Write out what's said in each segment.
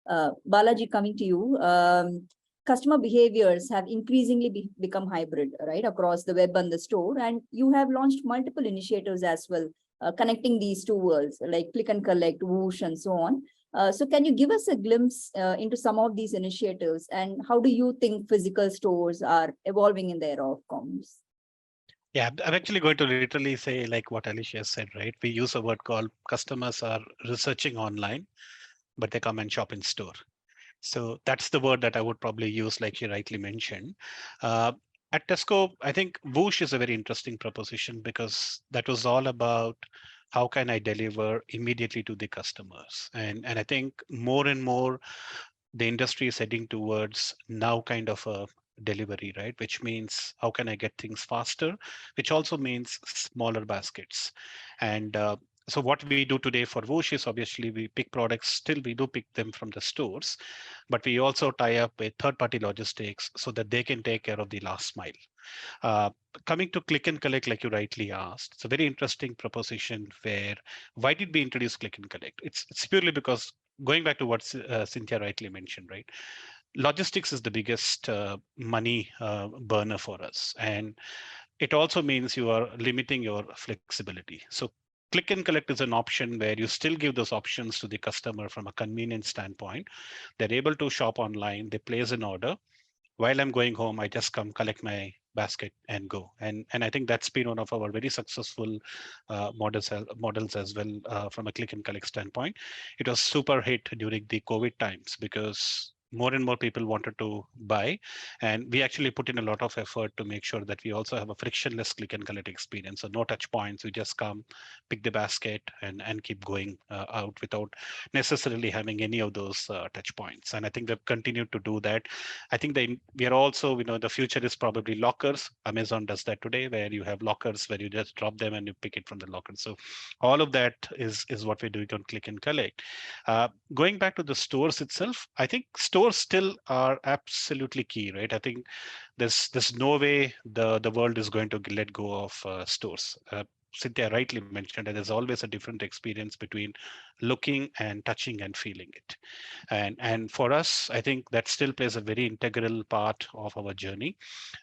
Balaji, coming to you, customer behaviors have increasingly become hybrid, right, across the web and the store. And you have launched multiple initiatives as well, connecting these two worlds like click and collect, whoosh, and so on. So can you give us a glimpse into some of these initiatives, and how do you think physical stores are evolving in the era of commerce? Yeah, I'm actually going to literally say like what Alicia said, right? We use a word called customers are researching online, but they come and shop in store. So that's the word that I would probably use, like you rightly mentioned. Uh, at Tesco, I think Whoosh is a very interesting proposition because that was all about how can I deliver immediately to the customers. And I think more and more the industry is heading towards now kind of a delivery, right? Which means how can I get things faster, which also means smaller baskets. And so what we do today for Whoosh is obviously we pick products, still we do pick them from the stores, but we also tie up with third-party logistics so that they can take care of the last mile. Uh, Coming to click and collect, like you rightly asked, it's a very interesting proposition where why did we introduce click and collect? It's purely because going back to what Cynthia rightly mentioned, right? Logistics is the biggest money burner for us. And it also means you are limiting your flexibility. So click and collect is an option where you still give those options to the customer from a convenience standpoint. They're able to shop online, they place an order. While I'm going home, I just come collect my basket and go. And I think that's been one of our very successful models as well from a click and collect standpoint. It was super hit during the COVID times because more and more people wanted to buy, and we actually put in a lot of effort to make sure that we also have a frictionless click and collect experience. So no touch points, you just come, pick the basket, and keep going out without necessarily having any of those touch points. And I think we've continued to do that. I think we are also, the future is probably lockers. Amazon does that today, where you have lockers where you just drop them and you pick it from the locker. So all of that is what we're doing on click and collect. Going back to the stores itself, I think stores still are absolutely key, right? I think there's no way the world is going to let go of stores. Cynthia rightly mentioned that there's always a different experience between looking and touching and feeling it. And for us, I think that still plays a very integral part of our journey.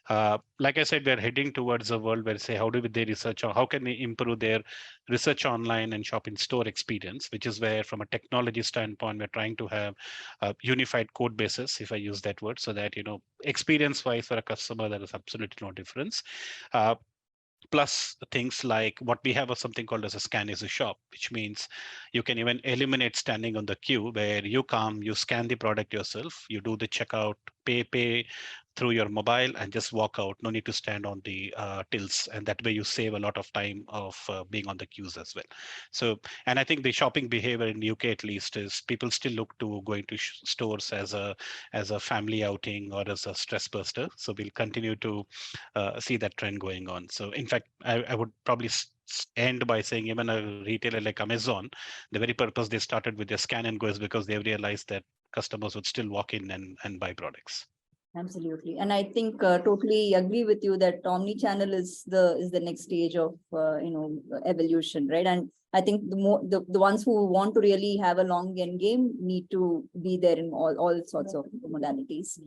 Like I said, we're heading towards a world where say, how do they research or how can they improve their research online and shop in store experience, which is where from a technology standpoint, we're trying to have a unified code basis, if I use that word, so that, experience wise for a customer, there is absolutely no difference. Uh, Plus things like what we have is something called as a scan as a shop, which means you can even eliminate standing on the queue, where you come, you scan the product yourself, you do the checkout, pay through your mobile and just walk out. No need to stand on the tills, and that way you save a lot of time of being on the queues as well. So, and I think the shopping behavior in the UK at least is people still look to going to stores as a family outing or as a stress buster. So we'll continue to see that trend going on. So in fact, I would probably end by saying even a retailer like Amazon, the very purpose they started with their scan and go is because they realized that customers would still walk in and buy products. Absolutely, and I think totally agree with you that omni-channel is the next stage of evolution, right? And I think the ones who want to really have a long end game need to be there in all sorts of modalities.